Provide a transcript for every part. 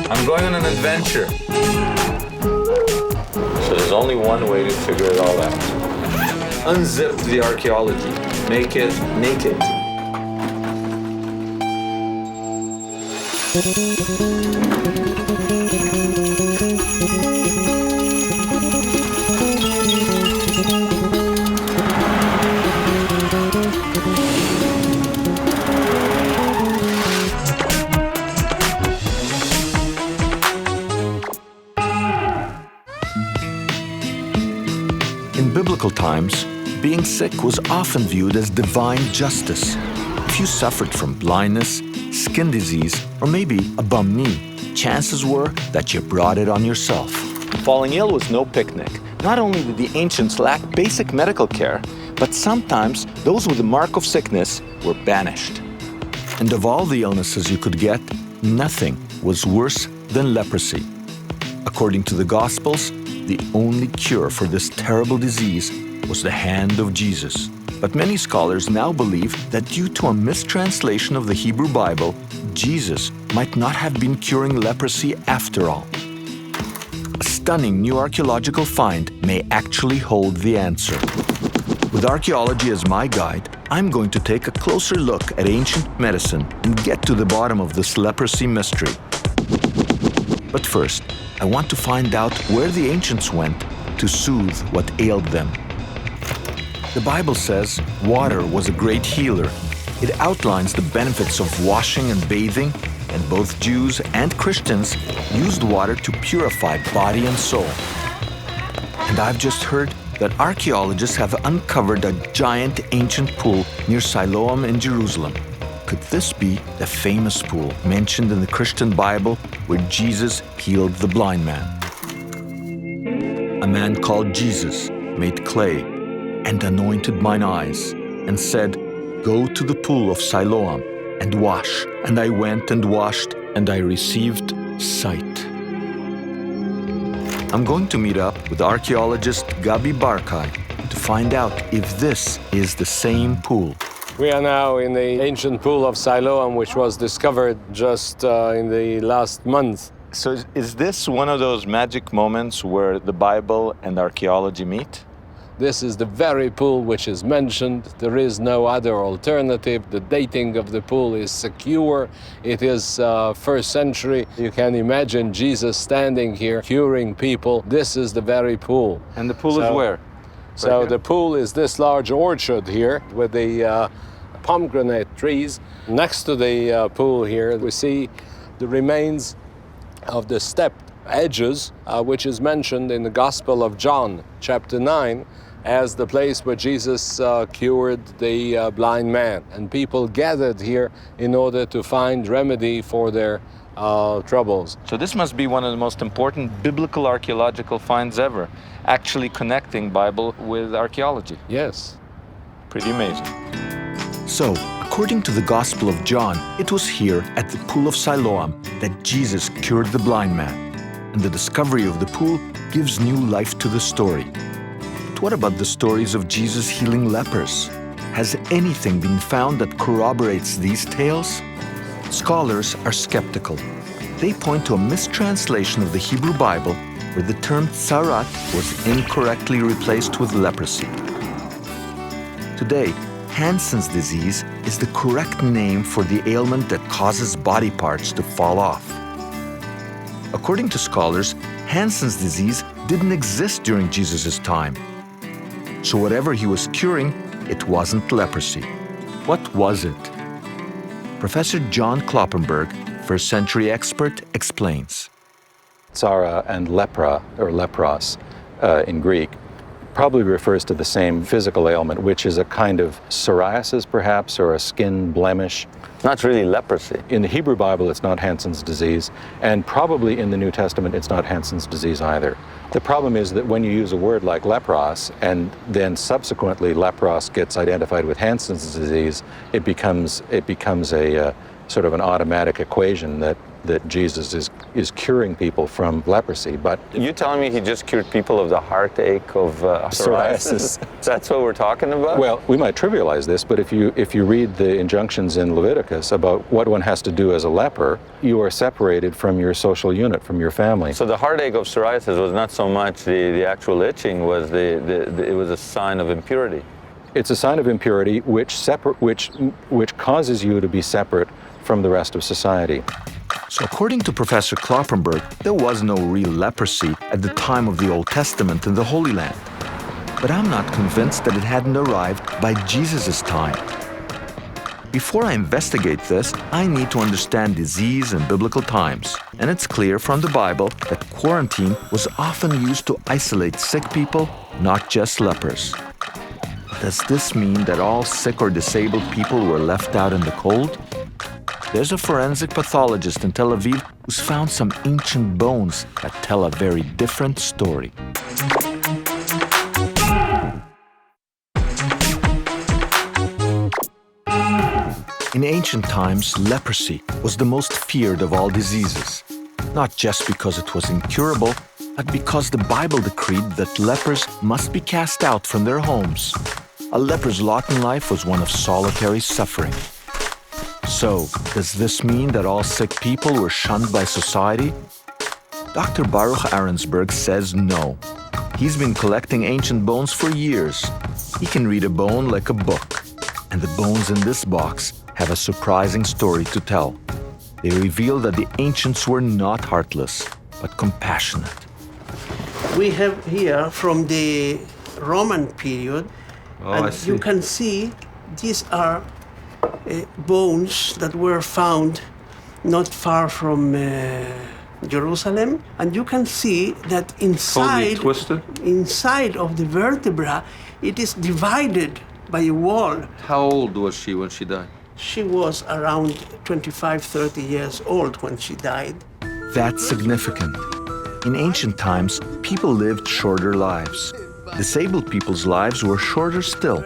I'm going on an adventure. So there's only one way to figure it all out. Unzip the archaeology. Make it naked. In biblical times, being sick was often viewed as divine justice. If you suffered from blindness, skin disease, or maybe a bum knee, chances were that you brought it on yourself. Falling ill was no picnic. Not only did the ancients lack basic medical care, but sometimes those with the mark of sickness were banished. And of all the illnesses you could get, nothing was worse than leprosy. According to the Gospels, the only cure for this terrible disease was the hand of Jesus. But many scholars now believe that due to a mistranslation of the Hebrew Bible, Jesus might not have been curing leprosy after all. A stunning new archaeological find may actually hold the answer. With archaeology as my guide, I'm going to take a closer look at ancient medicine and get to the bottom of this leprosy mystery. But first, I want to find out where the ancients went to soothe what ailed them. The Bible says water was a great healer. It outlines the benefits of washing and bathing, and both Jews and Christians used water to purify body and soul. And I've just heard that archaeologists have uncovered a giant ancient pool near Siloam in Jerusalem. Could this be the famous pool mentioned in the Christian Bible where Jesus healed the blind man? A man called Jesus made clay and anointed mine eyes and said, "Go to the pool of Siloam and wash." And I went and washed, and I received sight. I'm going to meet up with archaeologist Gabi Barkay to find out if this is the same pool. We are now in the ancient pool of Siloam, which was discovered just in the last month. So is this one of those magic moments where the Bible and archaeology meet? This is the very pool which is mentioned. There is no other alternative. The dating of the pool is secure. It is first century. You can imagine Jesus standing here curing people. This is the very pool. And the pool is where? So the pool is this large orchard here with the pomegranate trees. Next to the pool here, we see the remains of the stepped edges, which is mentioned in the Gospel of John, chapter 9, as the place where Jesus cured the blind man. And people gathered here in order to find remedy for their troubles. So this must be one of the most important biblical archaeological finds ever, actually connecting Bible with archaeology. Yes. Pretty amazing. So, according to the Gospel of John, it was here at the pool of Siloam that Jesus cured the blind man. And the discovery of the pool gives new life to the story. But what about the stories of Jesus healing lepers? Has anything been found that corroborates these tales? Scholars are skeptical. They point to a mistranslation of the Hebrew Bible where the term tsarat was incorrectly replaced with leprosy. Today, Hansen's disease is the correct name for the ailment that causes body parts to fall off. According to scholars, Hansen's disease didn't exist during Jesus' time. So whatever he was curing, it wasn't leprosy. What was it? Professor John Kloppenberg, first-century expert, explains. Tsara and lepra, or lepros in Greek, probably refers to the same physical ailment, which is a kind of psoriasis, perhaps, or a skin blemish. Not really leprosy. In the Hebrew Bible, it's not Hansen's disease, and probably in the New Testament, it's not Hansen's disease either. The problem is that when you use a word like lepros, and then subsequently lepros gets identified with Hansen's disease, it becomes a sort of an automatic equation that Jesus is curing people from leprosy, but You telling me he just cured people of the heartache of psoriasis? That's what we're talking about? well, we might trivialize this, but if you read the injunctions in Leviticus about what one has to do as a leper, you are separated from your social unit, from your family. So the heartache of psoriasis was not so much the actual itching, was it was a sign of impurity. It's a sign of impurity which causes you to be separate from the rest of society. So according to Professor Kloppenberg, there was no real leprosy at the time of the Old Testament in the Holy Land. But I'm not convinced that it hadn't arrived by Jesus' time. Before I investigate this, I need to understand disease in biblical times. And it's clear from the Bible that quarantine was often used to isolate sick people, not just lepers. Does this mean that all sick or disabled people were left out in the cold? There's a forensic pathologist in Tel Aviv who's found some ancient bones that tell a very different story. In ancient times, leprosy was the most feared of all diseases, not just because it was incurable, but because the Bible decreed that lepers must be cast out from their homes. A leper's lot in life was one of solitary suffering. So, does this mean that all sick people were shunned by society? Dr. Baruch Arensberg says no. He's been collecting ancient bones for years. He can read a bone like a book. And the bones in this box have a surprising story to tell. They reveal that the ancients were not heartless, but compassionate. We have here from the Roman period, I see. you can see these are bones that were found not far from Jerusalem, and you can see that Totally twisted? inside of the vertebra, it is divided by a wall. How old was she when she died? She was around 25, 30 years old when she died. That's significant. In ancient times, people lived shorter lives. Disabled people's lives were shorter still.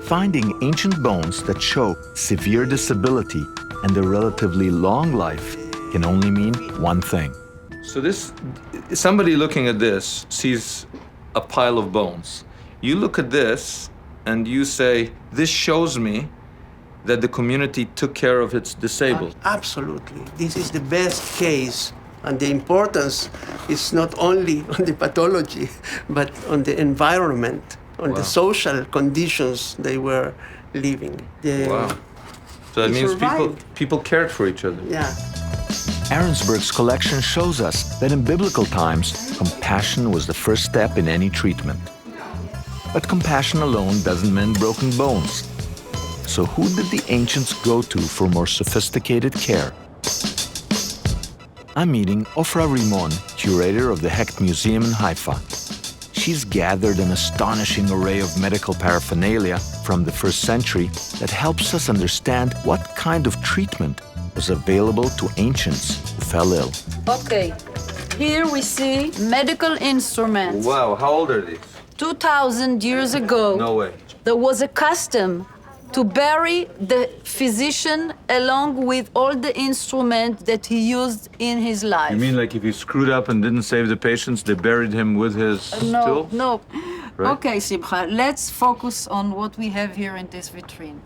Finding ancient bones that show severe disability and a relatively long life can only mean one thing. So somebody looking at this sees a pile of bones. You look at this and you say, this shows me that the community took care of its disabled. Absolutely. This is the best case. And the importance is not only on the pathology, but on the environment, on the social conditions they were living. Wow. So that They means survived. people cared for each other. Yeah. Arensberg's collection shows us that in biblical times, compassion was the first step in any treatment. But compassion alone doesn't mend broken bones. So who did the ancients go to for more sophisticated care? I'm meeting Ofra Rimon, curator of the Hecht Museum in Haifa. She's gathered an astonishing array of medical paraphernalia from the first century that helps us understand what kind of treatment was available to ancients who fell ill. Okay, here we see medical instruments. Wow, how old are these? 2,000 years ago, No way. there was a custom to bury the physician along with all the instruments that he used in his life. You mean like if he screwed up and didn't save the patients, they buried him with his No, tools? no. Right. Okay, Simcha, let's focus on what we have here in this vitrine.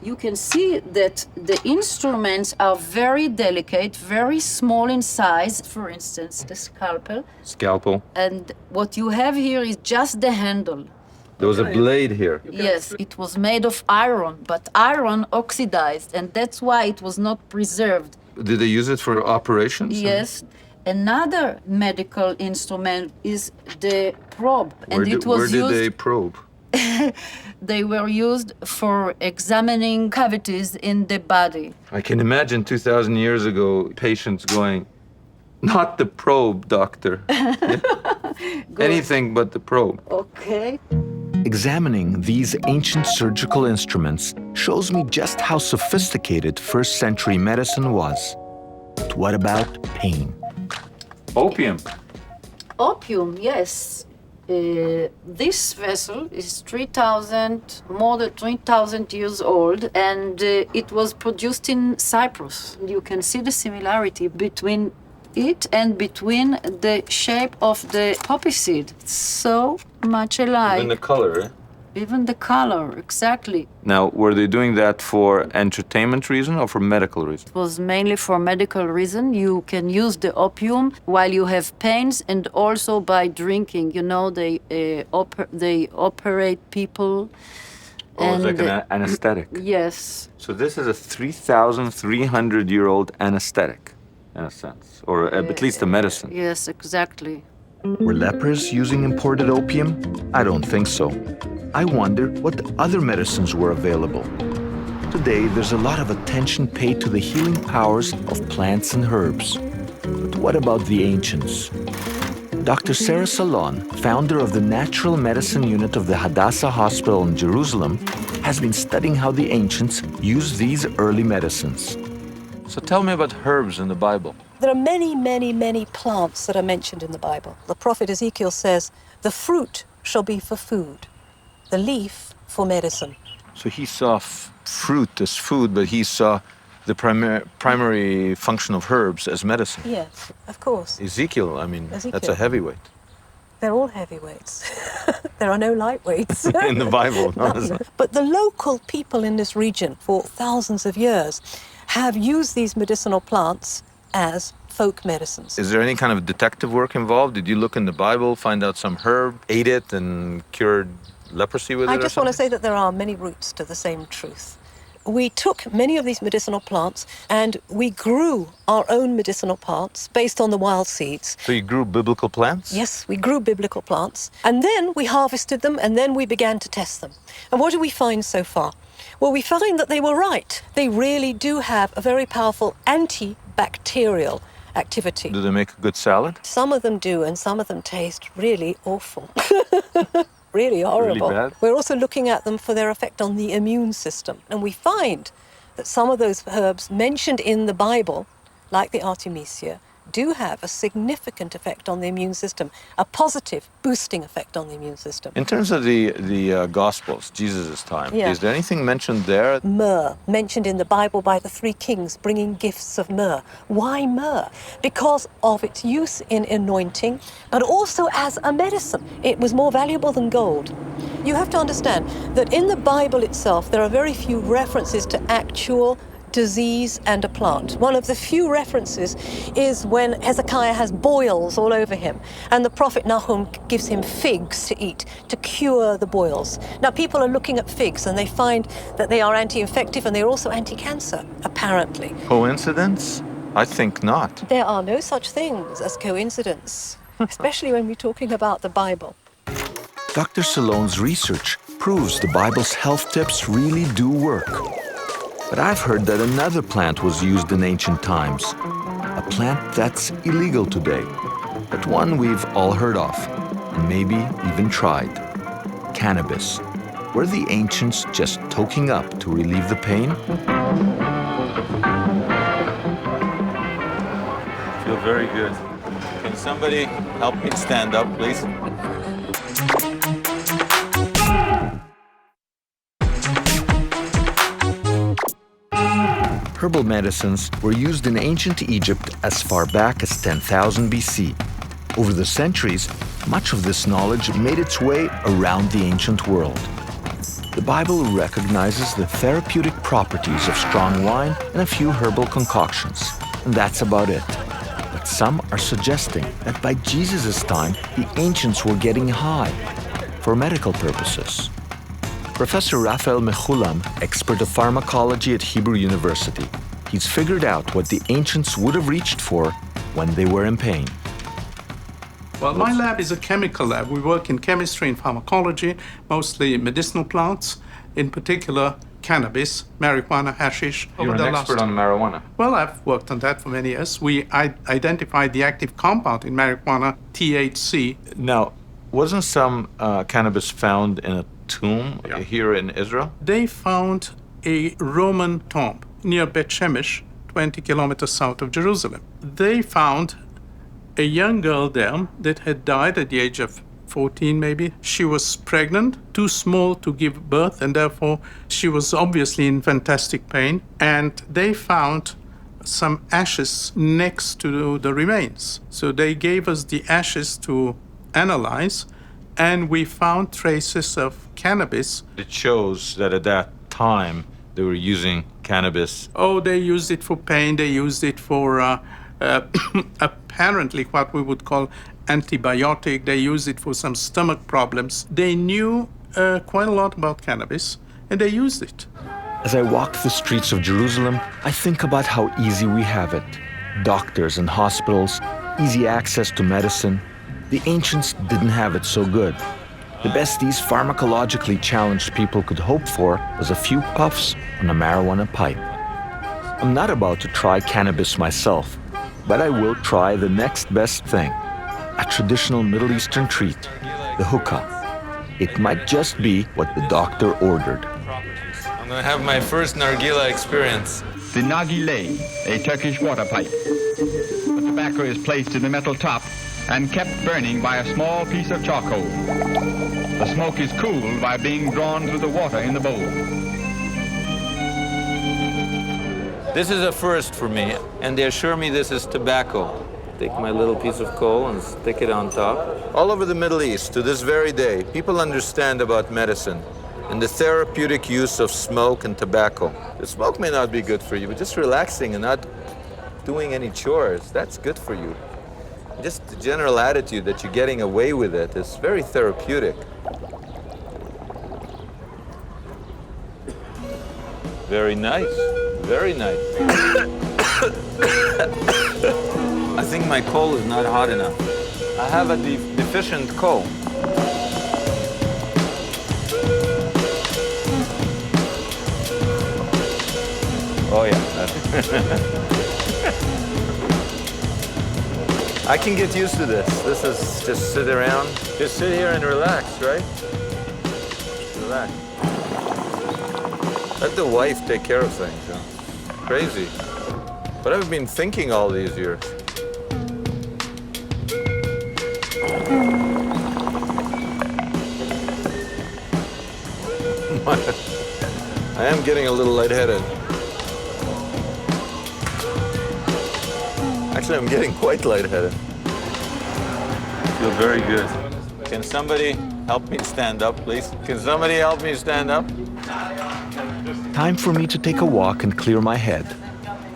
You can see that the instruments are very delicate, very small in size. For instance, the scalpel. Scalpel. And what you have here is just the handle. There was a blade here. Yes, it was made of iron, but iron oxidized, and that's why it was not preserved. Did they use it for operations? Yes. Another medical instrument is the probe, and it was where did used. they probe? They were used for examining cavities in the body. I can imagine 2,000 years ago, patients going, not the probe, doctor. Anything but the probe. Okay. Examining these ancient surgical instruments shows me just how sophisticated first-century medicine was. But what about pain? Opium. Opium, yes. This vessel is more than 3,000 years old, and it was produced in Cyprus. You can see the similarity between it and between the shape of the poppy seed. It's so much alike. Even the color, eh? Even the color, exactly. Now, were they doing that for entertainment reason or for medical reason? It was mainly for medical reason. You can use the opium while you have pains and also by drinking. You know, they operate people. Oh, it's like an anesthetic. Yes. So this is a 3,300-year-old anesthetic, in a sense, or at least a medicine. Yes, exactly. Were lepers using imported opium? I don't think so. I wonder what other medicines were available. Today, there's a lot of attention paid to the healing powers of plants and herbs. But what about the ancients? Dr. Sarah Salon, founder of the Natural Medicine Unit of the Hadassah Hospital in Jerusalem, has been studying how the ancients used these early medicines. So tell me about herbs in the Bible. There are many, many, many plants that are mentioned in the Bible. The prophet Ezekiel says, the fruit shall be for food, the leaf for medicine. So he saw fruit as food, but he saw the primary function of herbs as medicine. Yes, of course. Ezekiel, I mean, that's a Ezekiel. heavyweight. They're all heavyweights. There are no lightweights. In the Bible. No. But the local people in this region for thousands of years have used these medicinal plants as folk medicines. Is there any kind of detective work involved? Did you look in the Bible, find out some herb, ate it, and cured leprosy with it? I just want to say that there are many roots to the same truth. We took many of these medicinal plants and we grew our own medicinal plants based on the wild seeds. So you grew biblical plants? Yes, we grew biblical plants. And then we harvested them and then we began to test them. And what do we find so far? Well, we find that they were right. They really do have a very powerful antibacterial activity. Do they make a good salad? Some of them do, and some of them taste really awful. Really horrible. Really bad? We're also looking at them for their effect on the immune system. And we find that some of those herbs mentioned in the Bible, like the Artemisia, do have a significant effect on the immune system, a positive boosting effect on the immune system. In terms of the Gospels, Jesus' time, Yeah. is there anything mentioned there? Myrrh, mentioned in the Bible by the three kings bringing gifts of myrrh. Why myrrh? Because of its use in anointing, but also as a medicine. It was more valuable than gold. You have to understand that in the Bible itself, there are very few references to actual disease and a plant. One of the few references is when Hezekiah has boils all over him, and the prophet Nahum gives him figs to eat to cure the boils. Now, people are looking at figs and they find that they are anti-infective and they're also anti-cancer, apparently. Coincidence? I think not. There are no such things as coincidence, especially when we're talking about the Bible. Dr. Salon's research proves the Bible's health tips really do work. But I've heard that another plant was used in ancient times, a plant that's illegal today, but one we've all heard of, and maybe even tried. Cannabis. Were the ancients just toking up to relieve the pain? I feel very good. Can somebody help me stand up, please? Herbal medicines were used in ancient Egypt as far back as 10,000 BC. Over the centuries, much of this knowledge made its way around the ancient world. The Bible recognizes the therapeutic properties of strong wine and a few herbal concoctions, and that's about it. But some are suggesting that by Jesus' time, the ancients were getting high for medical purposes. Professor Raphael Mechulam, expert of pharmacology at Hebrew University, he's figured out what the ancients would have reached for when they were in pain. Well, my lab is a chemical lab. We work in chemistry and pharmacology, mostly medicinal plants, in particular cannabis, marijuana, hashish. You're an expert on marijuana. Well, I've worked on that for many years. We identified the active compound in marijuana, THC. Now, wasn't some cannabis found in a tomb here in Israel? They found a Roman tomb near Bet Shemesh, 20 kilometers south of Jerusalem. They found a young girl there that had died at the age of 14 maybe. She was pregnant, too small to give birth, and therefore she was obviously in fantastic pain. And they found some ashes next to the remains. So they gave us the ashes to analyze, and we found traces of cannabis. It shows that at that time they were using cannabis. Oh, they used it for pain, they used it for apparently what we would call antibiotic, they used it for some stomach problems. They knew quite a lot about cannabis, and they used it. As I walk the streets of Jerusalem, I think about how easy we have it. Doctors and hospitals, easy access to medicine. The ancients didn't have it so good. The best these pharmacologically challenged people could hope for was a few puffs on a marijuana pipe. I'm not about to try cannabis myself, but I will try the next best thing, a traditional Middle Eastern treat, the hookah. It might just be what the doctor ordered. I'm gonna have my first nargila experience. The nargile, a Turkish water pipe. The tobacco is placed in the metal top and kept burning by a small piece of charcoal. The smoke is cooled by being drawn through the water in the bowl. This is a first for me, and they assure me this is tobacco. Take my little piece of coal and stick it on top. All over the Middle East, to this very day, people understand about medicine and the therapeutic use of smoke and tobacco. The smoke may not be good for you, but just relaxing and not doing any chores, that's good for you. Just the general attitude that you're getting away with it is very therapeutic. Very nice, very nice. I think my coal is not hot enough. I have a deficient coal. Oh yeah. I can get used to this. This is just sit around, just sit here and relax, right? Relax. Let the wife take care of things, you know? Crazy. But I've been thinking all these years. I am getting a little lightheaded. Actually, I'm getting quite lightheaded. I feel very good. Can somebody help me stand up, please? Can somebody help me stand up? Time for me to take a walk and clear my head.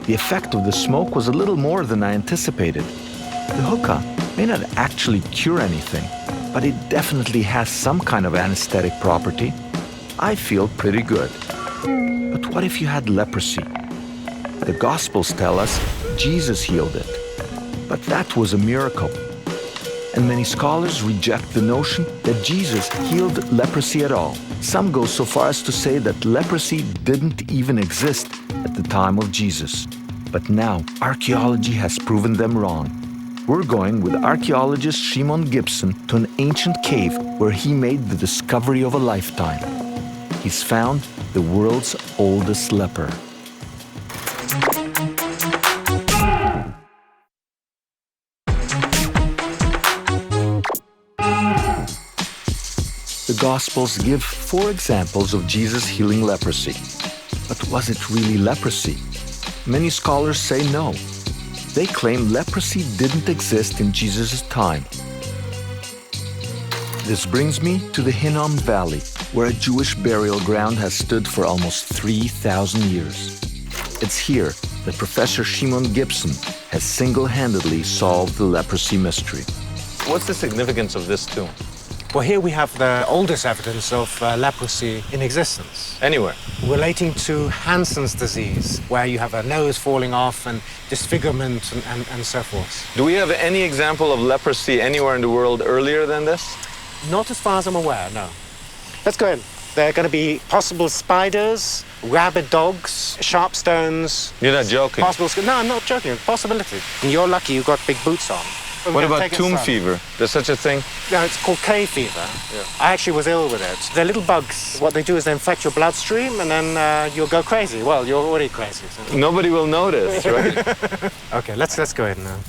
The effect of the smoke was a little more than I anticipated. The hookah may not actually cure anything, but it definitely has some kind of anesthetic property. I feel pretty good. But what if you had leprosy? The Gospels tell us Jesus healed it. But that was a miracle. And many scholars reject the notion that Jesus healed leprosy at all. Some go so far as to say that leprosy didn't even exist at the time of Jesus. But now, archaeology has proven them wrong. We're going with archaeologist Shimon Gibson to an ancient cave where he made the discovery of a lifetime. He's found the world's oldest leper. The Gospels give 4 examples of Jesus healing leprosy. But was it really leprosy? Many scholars say no. They claim leprosy didn't exist in Jesus' time. This brings me to the Hinnom Valley, where a Jewish burial ground has stood for almost 3,000 years. It's here that Professor Shimon Gibson has single-handedly solved the leprosy mystery. What's the significance of this tomb? Well, here we have the oldest evidence of leprosy in existence. Anywhere. Relating to Hansen's disease, where you have a nose falling off and disfigurement and so forth. Do we have any example of leprosy anywhere in the world earlier than this? Not as far as I'm aware, no. Let's go in. There are going to be possible spiders, rabid dogs, sharp stones. You're not joking? No, I'm not joking. Possibility. And you're lucky you've got big boots on. What about tomb fever? There's such a thing? No, it's called cave fever. Yeah. I actually was ill with it. They're little bugs. What they do is they infect your bloodstream and then you'll go crazy. Well, you're already crazy. So. Nobody will notice, right? Okay, let's go in now.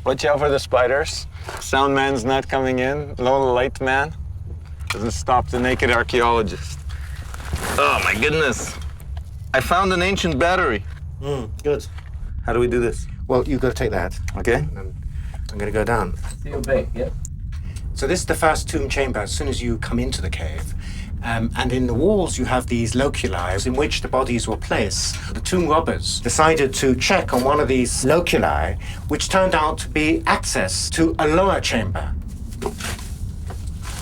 Watch out for the spiders. Sound man's not coming in. Low light man doesn't stop the naked archaeologist. Oh my goodness. I found an ancient battery. Good. How do we do this? Well, you've got to take that. Okay. And then I'm going to go down. See obey, yeah. So this is the first tomb chamber as soon as you come into the cave. And in the walls you have these loculi in which the bodies were placed. The tomb robbers decided to check on one of these loculi, which turned out to be access to a lower chamber.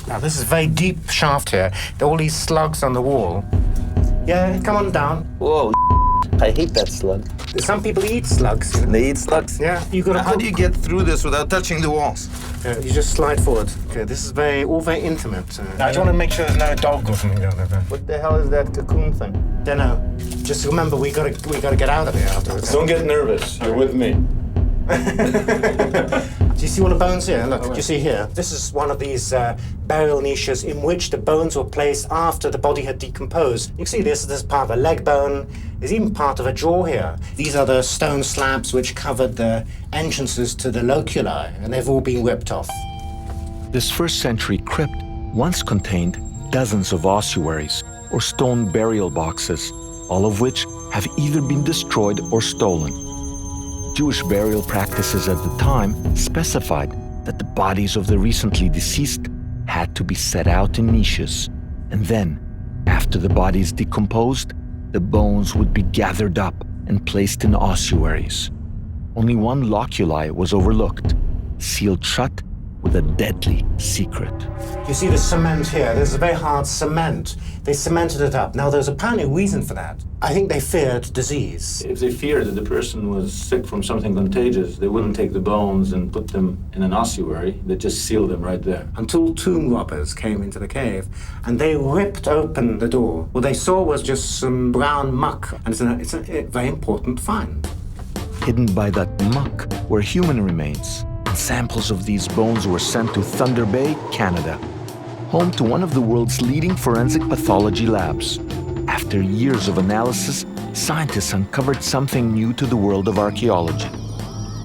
Now this is a very deep shaft here. There are all these slugs on the wall. Yeah, come on down. Whoa, I hate that slug. Some people eat slugs. They eat slugs? Yeah, you got to. How do you get through this without touching the walls? You just slide forward. Okay, this is all very intimate. I just want to make sure there's no dog or something down there. What the hell is that cocoon thing? Don't know. Just remember, we gotta get out of here afterwards. Don't get nervous. You're with me. Do you see all the bones here? Look, do you see here? This is one of these burial niches in which the bones were placed after the body had decomposed. You can see this is part of a leg bone. There's even part of a jaw here. These are the stone slabs which covered the entrances to the loculi, and they've all been ripped off. This first-century crypt once contained dozens of ossuaries, or stone burial boxes, all of which have either been destroyed or stolen. Jewish burial practices at the time specified that the bodies of the recently deceased had to be set out in niches, and then, after the bodies decomposed, the bones would be gathered up and placed in ossuaries. Only one loculi was overlooked, sealed shut with a deadly secret. You see the cement here? There's a very hard cement. They cemented it up. Now, there's apparently a reason for that. I think they feared disease. If they feared that the person was sick from something contagious, they wouldn't take the bones and put them in an ossuary. They'd just seal them right there. Until tomb robbers came into the cave, and they ripped open the door. What they saw was just some brown muck, and it's a very important find. Hidden by that muck were human remains. Samples of these bones were sent to Thunder Bay, Canada, home to one of the world's leading forensic pathology labs. After years of analysis, scientists uncovered something new to the world of archaeology.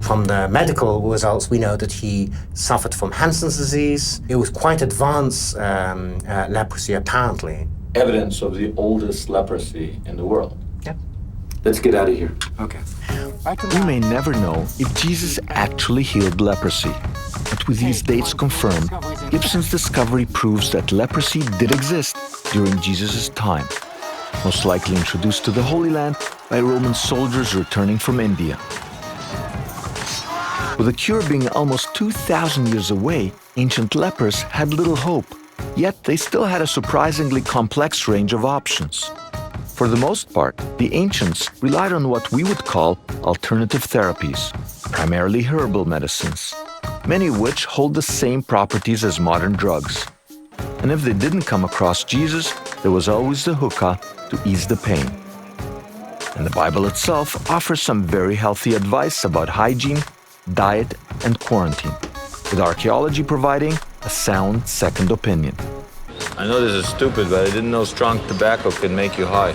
From the medical results, we know that he suffered from Hansen's disease. It was quite advanced leprosy, apparently. Evidence of the oldest leprosy in the world. Yeah. Let's get out of here. Okay. We may never know if Jesus actually healed leprosy, but with these dates confirmed, Gibson's discovery proves that leprosy did exist during Jesus' time, most likely introduced to the Holy Land by Roman soldiers returning from India. With a cure being almost 2,000 years away, ancient lepers had little hope, yet they still had a surprisingly complex range of options. For the most part, the ancients relied on what we would call alternative therapies, primarily herbal medicines, many of which hold the same properties as modern drugs. And if they didn't come across Jesus, there was always the hookah to ease the pain. And the Bible itself offers some very healthy advice about hygiene, diet, and quarantine, with archaeology providing a sound second opinion. I know this is stupid, but I didn't know strong tobacco could make you high.